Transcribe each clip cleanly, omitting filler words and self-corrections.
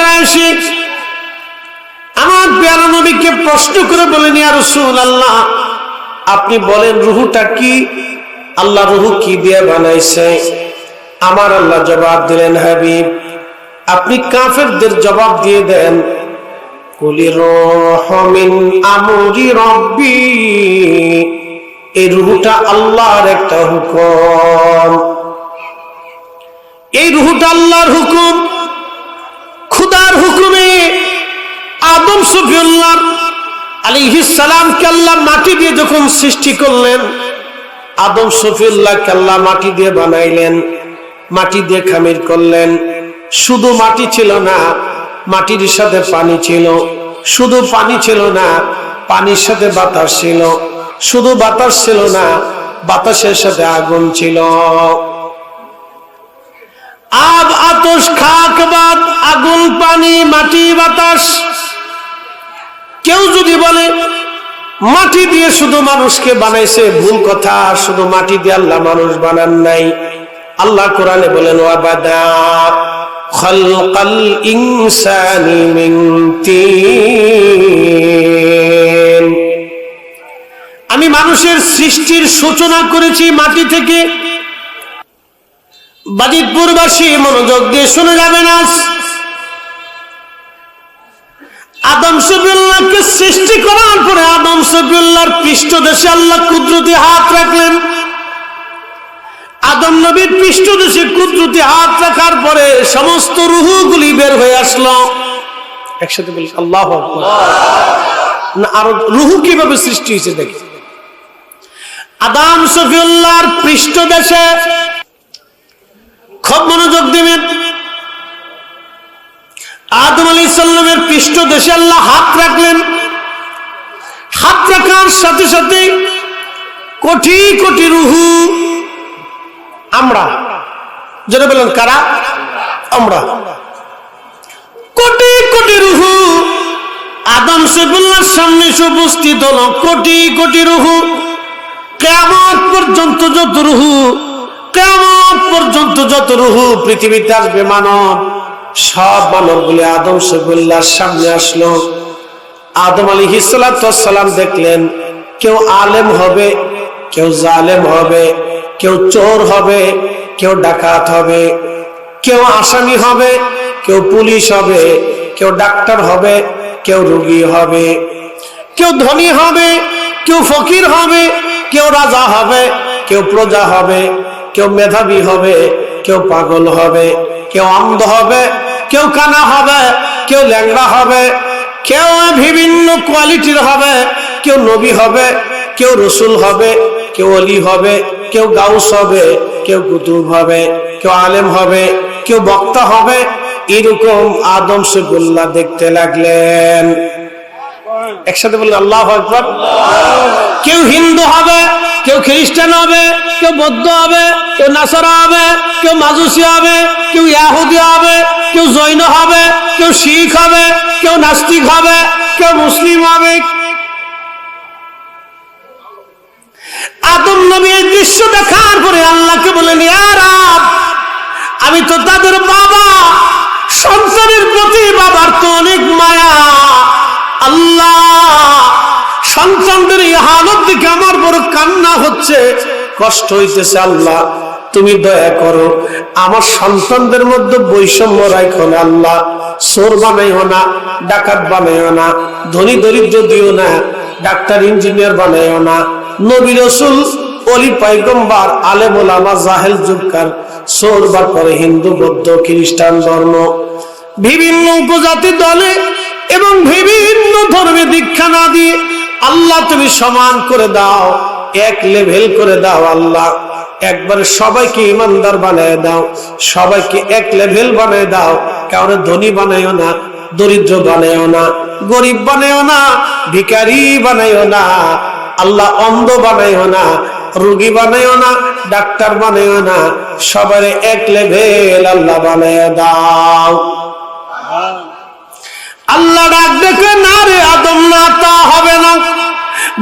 করে আসি আমার প্যারা নবীকে প্রশ্ন করে বলেন, ইয়া রাসূলুল্লাহ, আপনি বলেন রূহটা কি? আল্লাহ রূহ কি দিয়ে বানাইছে? আমার আল্লাহ জবাব দিলেন, হাবিব আপনি কাফেরদের জবাব দিয়ে দেন, কুলির রূহু মিন আমরি রাব্বি, এই রূহটা আল্লাহর একটা হুকুম, এই রূহটা আল্লাহর হুকুম, খুদার হুকুমে আদম সফিউল্লাহ আলাইহিস সালামকে আল্লাহ মাটি দিয়ে যখন সৃষ্টি করলেন, আদম সফিউল্লাহকে আল্লাহ মাটি দিয়ে বানাইলেন, মাটি দিয়ে খামির করলেন। শুধু মাটি ছিল না, মাটির সাথে পানি ছিল, শুধু পানি ছিল না, পানির সাথে বাতাস ছিল, শুধু বাতাস ছিল না, বাতাসের সাথে আগুন ছিল। আব আতশ খাক বাদ, আগুন পানি মাটি বাতাস। কেউ যদি বলে মাটি দিয়ে শুধু মানুষকে বানাইছে, ভুল কথা। শুধু মাটি দিয়ে আল্লাহ মানুষ বানান নাই। আল্লাহ কোরআনে বলেন, ওয়াবাদা খালকাল ইনসানি মিন তিন, আমি মানুষের সৃষ্টির সূচনা করেছি মাটি থেকে। বাজিতপুরবাসী মনোযোগ দিয়ে শুনে যাবেন। আজ আদম সফিউল্লাহকে সৃষ্টি করার পরে আদম সফিউল্লাহর পৃষ্ঠদেশে আল্লাহ কুদরতি হাত রাখলেন। আদম নবীর পৃষ্ঠদেশে কুদরতি হাত রাখার পরে সমস্ত রূহগুলি বের হয়ে আসলো। একসাথে বলি আল্লাহু আকবার। না, আর রূহ কিভাবে সৃষ্টি হয়েছে দেখি। আদম সফিউল্লাহর পৃষ্ঠদেশে, খুব মনোযোগ দিবেন, আদম আলাইহিস সালামের পৃষ্ঠদেশে আল্লাহ হাত রাখলেন। হাত রাখার সাথে সাথে কোটি কোটি রূহ, আমরা যেটা বলেন কারা? আমরা। কোটি কোটি রূহ আদম সফিউল্লাহর সামনে উপস্থিত হলো। কোটি কোটি রূহ, কিয়ামত পর্যন্ত যত রূহ, কিয়ামত পর্যন্ত যত রূহ পৃথিবীতে আসবে মানব, সব মানবগুলি আদম সফিউল্লাহর সামনে আসলো। আদম আলাইহিস সালাম দেখলেন, কেউ আলেম হবে, কেউ জালেম হবে, কেউ চোর হবে, কেউ ডাকাত হবে, কেউ আসামি হবে, কেউ পুলিশ হবে, কেউ ডাক্তার হবে, কেউ রোগী হবে, কেউ ধনী হবে, কেউ ফকির হবে, কেউ রাজা হবে, কেউ প্রজা হবে, কেউ মেধাবী হবে, কেউ পাগল হবে, কেউ অন্ধ হবে, কেউ কানা হবে, কেউ ল্যাংড়া হবে, কেউ বিভিন্ন কোয়ালিটির হবে, কেউ নবী হবে, কেউ রসুল হবে, কেউ ওলি হবে, কেউ গাউস হবে, কেউ কুতুব হবে, কেউ আলেম হবে, কেউ বক্তা হবে। এরকম আদম সফিউল্লাহ দেখতে লাগলেন। একসাথে বললেন আল্লাহু আকবার। কেউ হিন্দু হবে, কেউ খ্রিস্টান হবে, কেউ বৌদ্ধ হবে, কেউ নাসারা হবে, কেউ মাজুসি হবে, কেউ ইহুদি হবে, কেউ জৈন হবে, কেউ শিখ হবে, কেউ নাস্তিক হবে, কেউ মুসলিম হবে। আদম নবী এই দৃশ্য দেখার পরে আল্লাহকে বলেন, ইয়া রব, আমি তো তাদের বাবা, সন্তানের প্রতি বাবার তো অনেক মায়া। আল্লাহ, সন্তানদের এই হালত দেখে আমার বড় কান্না হচ্ছে, কষ্ট হইতেছে। আল্লাহ, তুমি দয়া করো, আমার সন্তানদের মধ্যে বৈষম্য রাখো না। আল্লাহ, চোর বানাইও না, ডাকাত বানাইও না, ধনী দরিদ্র দিও না, ডাক্তার ইঞ্জিনিয়ার বানাইও না, নবী রাসূল ওলি পয়গম্বর আলেম ওলামা জাহেল জুবকার চোর বা করে হিন্দু বৌদ্ধ খ্রিস্টান ধর্ম বিভিন্ন উপজাতি দলে এবং বিভিন্ন ধর্মে দীক্ষা না দিয়ে আল্লাহ তুমি সমান করে দাও, এক লেভেল করে দাও। আল্লাহ, একবারে সবাইকে ইমানদার বানায় দাও, সবাইকে এক লেভেল বানায় দাও। কাউরে ধনী বানাইও না, দরিদ্র বানাইও না, গরিব বানাইও না, ভিখারি বানাইও না। আল্লাহ, অন্ধ বানাইও না, রোগী বানাইও না, ডাক্তার বানাইও না, সবারে এক লেভেল আল্লাহ বানায় দাও। আল্লাহ ডাক দেখে, না রে আদম, না তা হবে না।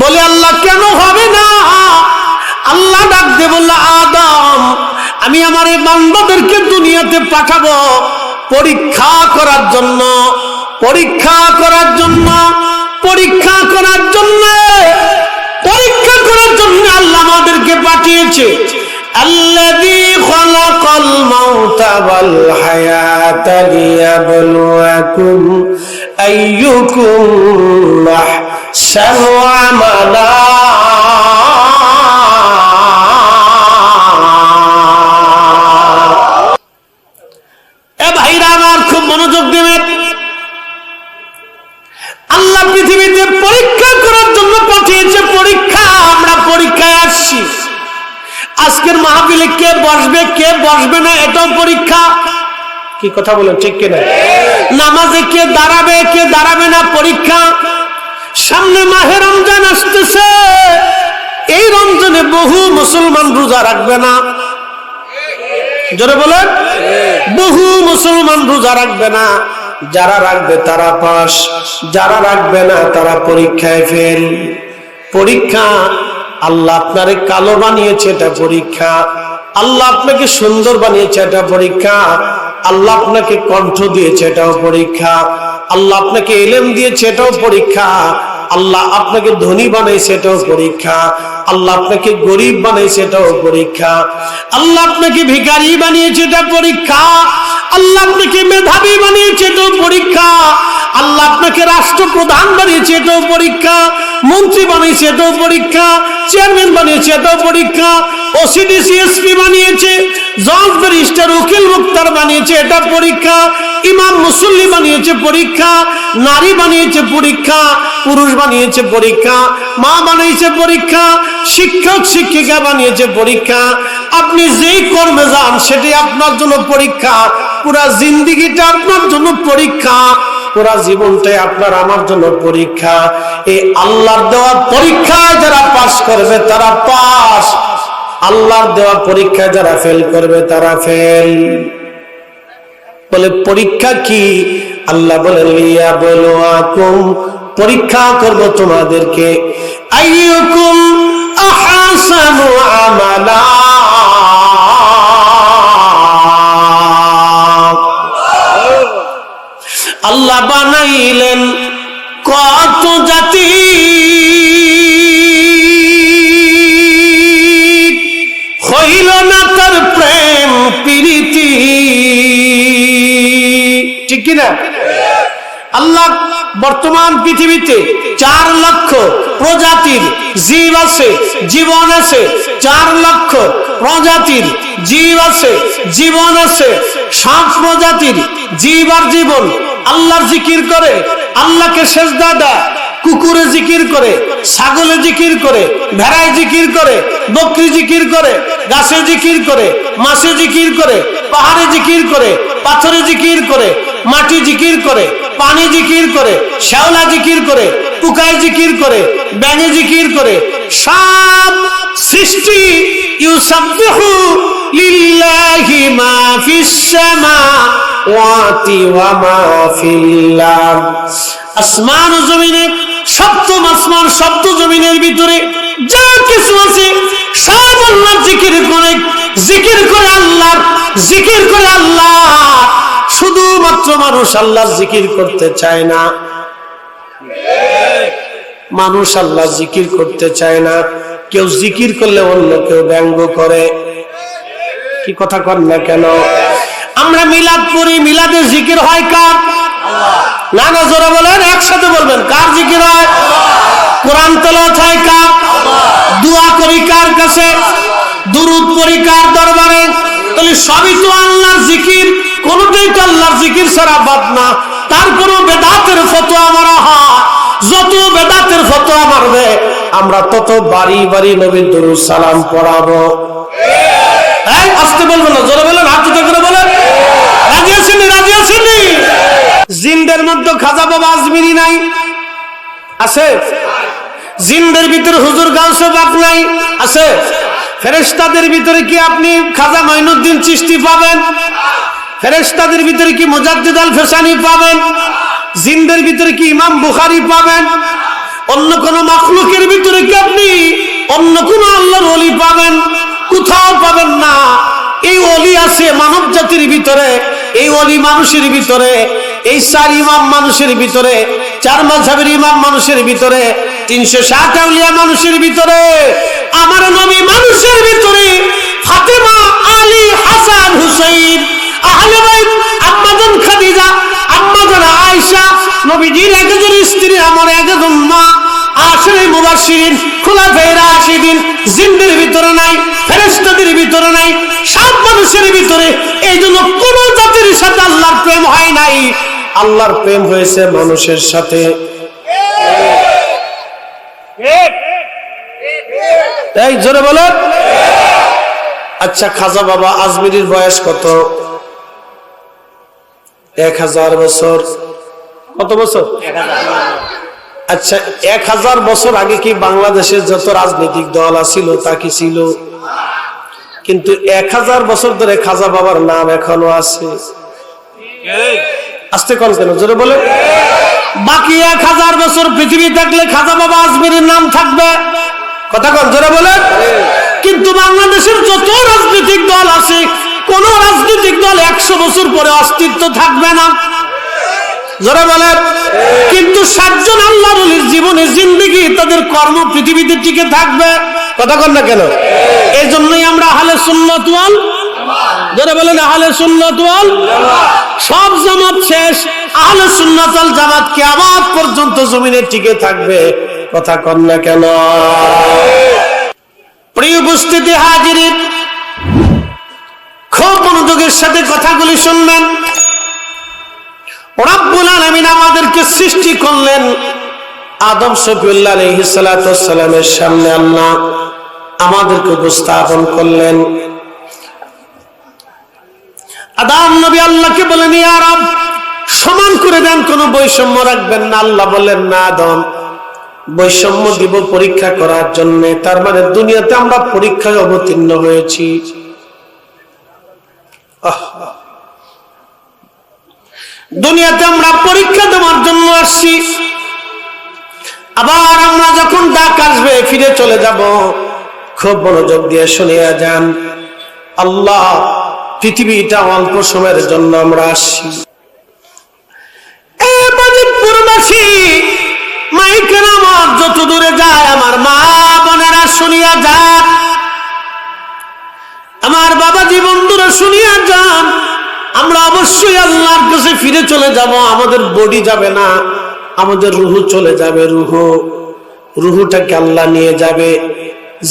বলে আল্লাহ, কেন হবে না? আল্লাহ ডাক দে বলল, আদম, আমি আমার এই বান্দাদেরকে দুনিয়াতে পাঠাবো পরীক্ষা করার জন্য, পরীক্ষা করার জন্য, পরীক্ষা করার জন্য, পরীক্ষা করার জন্য আল্লাহ আমাদেরকে পাঠিয়েছে। الذي خلق الموت والحياة ليبلوكم أيكم أحسن عملا ভাইরা আমার খুব মনোযোগ দেবেন। আল্লাহ পৃথিবীতে পরীক্ষা করার জন্য পাঠিয়েছে। পরীক্ষা, আমরা পরীক্ষায় আসছি। আজকের মাহফিলে কে বসবে কে বসবে না এটাও পরীক্ষা। কি কথা বলেন, ঠিক কিনা? নামাজে কে দাঁড়াবে কে দাঁড়াবে না পরীক্ষা। সামনে মাহে রমজান আসতেছে, এই রমজানে বহু মুসলমান রোজা রাখবে না। জোরে বলেন, বহু মুসলমান রোজা রাখবে না। যারা রাখবে তারা পাস, যারা রাখবে না তারা পরীক্ষায় ফেল। পরীক্ষা। আল্লাহ আপনারে কালো বানিয়েছে, এটা পরীক্ষা। আল্লাহ আপনাকে সুন্দর বানিয়েছে, এটা পরীক্ষা। আল্লাহ আপনাকে কণ্ঠ দিয়েছে, এটাও পরীক্ষা। আল্লাহ আপনাকে ইলম দিয়েছে, এটাও পরীক্ষা। আল্লাহ আপনাকে ধনী বানাইছে, এটাও পরীক্ষা। আল্লাহ আপনাকে গরিব বানাইছে, এটাও পরীক্ষা। আল্লাহ আপনাকে ভিখারি বানিয়েছে, এটা পরীক্ষা। আল্লাহ আপনাকে মেধাবী বানিয়েছে, এটাও পরীক্ষা। আল্লাহ আপনাকে রাষ্ট্রপ্রধান বানিয়েছে, এটাও পরীক্ষা। মন্ত্রী বানিয়েছে, এটাও পরীক্ষা। চেয়ারম্যান বানিয়েছে, এটাও পরীক্ষা। ওসিডি সিএসপি বানিয়েছে, জজ ব্যারিস্টার উকিল মুক্তার বানিয়েছে, এটা পরীক্ষা। ইমাম মুসল্লি বানিয়েছে, পরীক্ষা। নারী বানিয়েছে, পরীক্ষা। পুরুষ বানিয়েছে, পরীক্ষা। মা বানিয়েছে, পরীক্ষা। শিক্ষক শিক্ষিকা বানিয়েছে, পরীক্ষা। আপনি যেই কর্মে যান সেটাই আপনার জন্য পরীক্ষা। পুরা জিন্দেগিটা আপনার জন্য পরীক্ষা, পুরা জীবনটাই আপনার আমার জন্য পরীক্ষা। এই আল্লাহর দেওয়া পরীক্ষায় যারা পাস করবে তারা পাস, আল্লাহর দেওয়া পরীক্ষায় যারা ফেল করবে তারা ফেল। বলে পরীক্ষা কি? আল্লাহ বলেন লিয়াবলুয়াকুম, পরীক্ষা করব তোমাদেরকে। আইয়ুকুম আহসানু আমালা, আল্লাহ বানাইলেন কত জাতি, হইল না তার প্রেম প্রীতি, ঠিক কিনা? আল্লাহ বর্তমান পৃথিবীতে 4 লক্ষ প্রজাতির জীব আছে, জীবন আছে। 4 লক্ষ প্রজাতির জীব আছে, জীবন আছে। সব প্রজাতির জীব আর জীবন আল্লাহর জিকির করে, আল্লাহকে সেজদা দেয়। কুকুরে জিকির করে, ছাগলে জিকির করে, ভেড়ায় জিকির করে, বকরি জিকির করে, গাছে জিকির করে, মাছে জিকির করে, পাহাড়ে জিকির করে, পাথরে জিকির করে, মাটি জিকির করে, পানি জিকির করে, শ্যাওলা জিকির করে, পোকায় জিকির করে, ব্যাঙে জিকির করে। সব সৃষ্টি ইউসাব্বিহু লিল্লাহি মা ফিস সামাওয়াতি ওয়া মা ফিল আরদ। আসমান ও জমিনে, সপ্তম আসমান সপ্ত জমিনের ভিতরে যা কিছু আছে সব আল্লাহর জিকির করে, জিকির করে আল্লাহ, জিকির করে আল্লাহ। শুধুমাত্র মানুষ আল্লাহর জিকির করতে চায় না, মানুষ আল্লাহ জিকির করতে চায় না। কেউ জিকির করলে অন্য কেউ ব্যঙ্গ করে। কি কথা কর না কেন? আমরা মিলাদ পড়ি, মিলাদে জিকির হয় কার? না না, জোরে বলেন, একসাথে বলবেন, কার জিকির হয়? কোরআন তেলাওয়াত হয় কার? দোয়া করি কার কাছে? দুরূদ পড়ি কার দরবারে? তাহলে সবই তো আল্লাহর জিকির, কোনটাই তো আল্লাহর জিকির ছাড়া বাদ না। তারপরও বেদাতের ফতোয়া মারা হয়। যত বেদাতের ফতোয়া মারবে আমরা তত বাড়ি বাড়ি নবীর দুরূদ সালাম পড়াবো। এই আসতে বলবেন না, জোরে বলেন, হাত উঁচু করে বলেন। রাজি আছেন? রাজি আছেন? জিনদের মধ্যে খাজা বাবা আজমিরি নাই? আছে। জিনদের ভিতরে হুজুর গাউসে পাক নাই? আছে। ফেরেশতাদের ভিতরে কি আপনি খাজা মাইনুদ্দিন চিশতি পাবেন? ফেরেশতাদের ভিতরে কি মুজাদ্দিদ আল ফেসানি পাবেন? জিনদের ভিতরে কি ইমাম বুখারী পাবেন? অন্য কোন মাখলুকের ভিতরে কি আপনি অন্য কোন আল্লাহর ওলি পাবেন? কোথাও পাবেন না। এই ওলি আছে মানব জাতির ভিতরে, এই ওলি মানুষের ভিতরে, এই 4 ইমাম মানুষের ভিতরে, 4 মাযহাবের ইমাম মানুষের ভিতরে, 360 আউলিয়া মানুষের ভিতরে, আমার নবী মানুষের ভিতরে, ফাতেমা, আলী, হাসান, হুসাইন, আহলে বাইত, আম্মাজান খাদিজা, আম্মাজান আয়েশা, নবীজির একজন স্ত্রী, আমার একজন মা, আশরে মুবাশশিরিন, খুলাফায়ে রাশিদিন, জিনদের ভিতরে নাই, ফেরেশতাদের ভিতরে নাই, সব মানুষের ভিতরে। এই জন্য কোন জাতির সাথে আল্লাহর প্রেম হয় নাই, আল্লাহর প্রেম হয়েছে মানুষের সাথে। এই জোরে বলো। আচ্ছা, খাজা বাবা আজমিরির বয়স কত? 1000 বছর। কত বছর? 1000। আচ্ছা, 1000 বছর আগে কি বাংলাদেশের যত রাজনৈতিক দল ছিল তা কি ছিল? কিন্তু 1000 বছর ধরে খাজা বাবার নাম এখনো আছে। আসতে কোন কেন? জোরে বলে। বাকি 1000 বছর পৃথিবী থাকলে খাজা বাবা আজমিরের নাম থাকবে। কথা কোন? জোরে বলে। কিন্তু বাংলাদেশের যত রাজনৈতিক দল আছে, কোন রাজনৈতিক দল 100 বছর পরে অস্তিত্ব থাকবে না। জোরে বলেন। কিন্তু 7 জন আল্লাহর ওলির জীবনে জিন্দেগি, তাদের কর্ম পৃথিবীতে টিকে থাকবে। কথা কন না কেন? এই জন্যই আমরা আহলে সুন্নাত ওয়াল, জোরে বলেন আহলে সুন্নাত ওয়াল, সব জামাত শেষ, আহলে সুন্নাত ওয়াল জামাত কিয়ামত পর্যন্ত জমিনে টিকে থাকবে। কথা কন না কেন? প্রিয় উপস্থিতি হাজিরিন, খুব মনোযোগের সাথে কথাগুলি শুনবেন। রব্বুল আলামিন আমাদেরকে সৃষ্টি করলেন, আদম শফিউল্লাহ আলাইহিস সালাতু ওয়াস সালামের সামনে আল্লাহ আমাদেরকে উপস্থাপন করলেন। আদম নবী আল্লাহকে বলেন, ইয়া রব, সমান করে দেন, কোনো বৈষম্য রাখবেন না। আল্লাহ বললেন, না আদম, বৈষম্য দিব পরীক্ষা করার জন্য। তার মানে দুনিয়াতে আমরা পরীক্ষায় অবতীর্ণ হয়েছি। দুনিয়াতে আমরা পরীক্ষা দেওয়ার জন্য আসছি। আবার আমরা যখন ডাক আসবে ফিরে চলে যাব। খুব মনোযোগ দিয়ে শুনিয়া যান, আল্লাহ পৃথিবীটা অল্প সময়ের জন্য আমরা আসছি। বাজিতপুরবাসী, মাইকের আমার যত দূরে যায়, আমার মা বোনেরা শুনিয়া যান, আমার বাবাজি বন্ধুরা শুনিয়া যান, আমরা অবশ্যই আল্লাহর কাছে ফিরে চলে যাব। আমাদের বডি যাবে না, আমাদের রুহু চলে যাবে। রুহুটাকে আল্লাহ নিয়ে যাবে।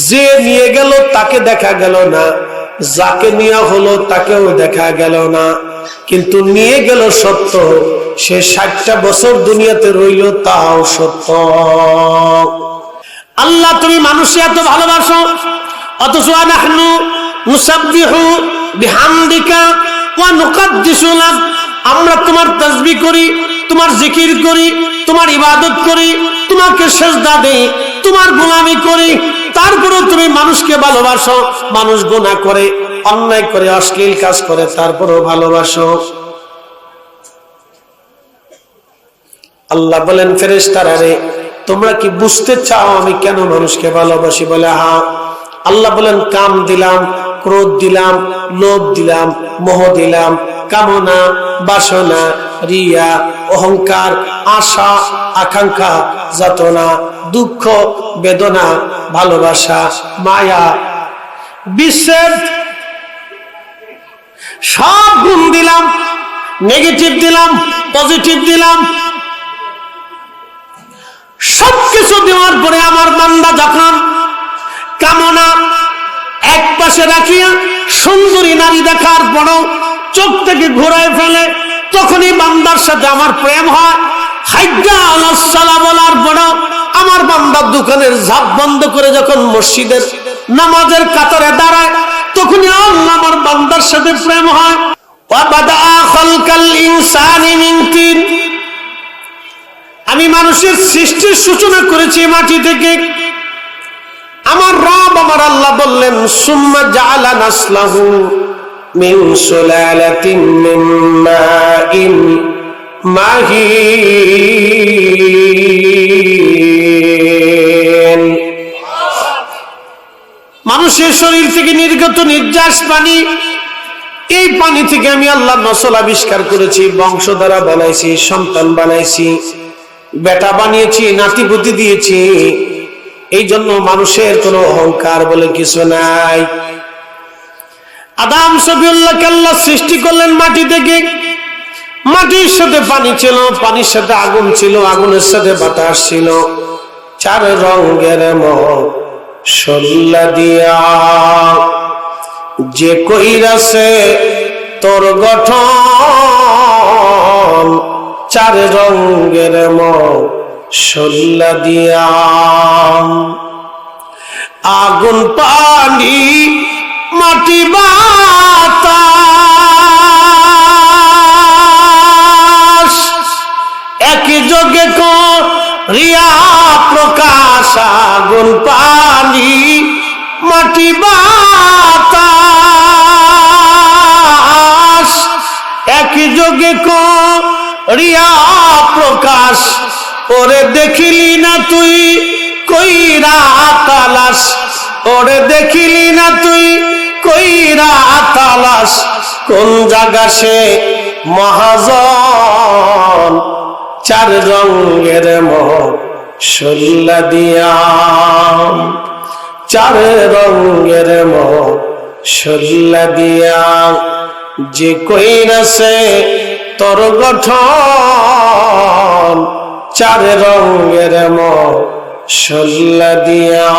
যে নিয়ে গেল তাকে দেখা গেল না, যাকে নেওয়া হলো তাকেও দেখা গেল না। কিন্তু নিয়ে গেল সত্য, সে 60টা বছর দুনিয়াতে রইল, তাও সত্য। আল্লাহ, তুমি মানুষকে এত ভালোবাসো, অথচ নাহনু নুসাব্বিহু বিহামদিকা ওয়া নুকাদ্দিসু লাক, আমরা তোমার তাসবিহ করি, তোমার জিকির করি, তোমার ইবাদত করি, তোমাকে সিজদা দেই, তোমার গোলামি করি, তারপরেও তুমি মানুষকে ভালোবাসো। মানুষ গুনাহ করে, অন্যায় করে, অশ্লীল কাজ করে, তারপরেও ভালোবাসো। আল্লাহ বলেন, ফেরেশতারা রে, তোমরা কি বুঝতে চাও আমি কেন মানুষকে ভালোবাসি? বলে হ্যাঁ। আল্লাহ বলেন, কাম দিলাম, ক্রোধ দিলাম, লোভ দিলাম, মোহ দিলাম, কামনা, বাসনা, রিয়া, অহংকার, আশা, আকাঙ্ক্ষা, যাতনা, দুঃখ, বেদনা, ভালোবাসা, মায়া, বিচ্ছেদ, সব গুণ দিলাম। নেগেটিভ দিলাম, পজিটিভ দিলাম। সবকিছু দেওয়ার পরে আমার বান্দা যখন কামনা এক পাশে রাখিয়া সুন্দরী নারী দেখার পরও চোখ থেকে ঘুরায় ফেলে, তখনই বান্দার সাথে আমার প্রেম হয়। হাইয়া আলাস সালাহ বলার পরও আমার বান্দার দোকানের ঝাপ বন্ধ করে যখন মসজিদের নামাজের কাতারে দাঁড়ায়, তখনই আল্লাহ আমার বান্দার সাথে প্রেম হয়। ওয়া বাদাআ খালকাল ইনসানি মিন তিন, আমি মানুষের সৃষ্টির সূচনা করেছি মাটি থেকে। আমার রব আমার আল্লাহ বললেন, সুম্মা জাআলা নাসলাহু মিন সুলালাতিন মিন মাইন মাহিন, মানুষের শরীর থেকে নির্গত নির্যাস পানি এই পানি থেকে আমি আল্লাহ নসল আবিষ্কার করেছি, বংশধারা বানাইছি, সন্তান বানাইছি, বেটা বানিয়েছি, নাতিপুতি দিয়েছি। এই জন্য মানুষের কোনো অহংকার বলে কিছু নাই। আদম সফিউল্লাহকে আল্লাহ সৃষ্টি করলেন মাটি থেকে। মাটির সাথে পানি ছিল, পানির সাথে আগুন ছিল, আগুনের সাথে বাতাস ছিল। চার রঙের মশলা দিয়া যে কইরাছে তোর গঠন, চার রঙের মশলা দিয়া। আগুন পানি মাটি বাতাস একই যোগে করিয়া প্রকাশ। আগুন পানি মাটি বাতাস একই যোগে করিয়া প্রকাশ। ওরে দেখিলি না তুই কইরা তালাশ, ওরে দেখিলি না তুই কইরা তালাশ। কোন জায়গা সে মহাজন, চার রঙের মশলা দিয়া, চার রঙের মশলা দিয়া যে কইরাছে তোর গঠন, চার রঙের মশলা দিয়া।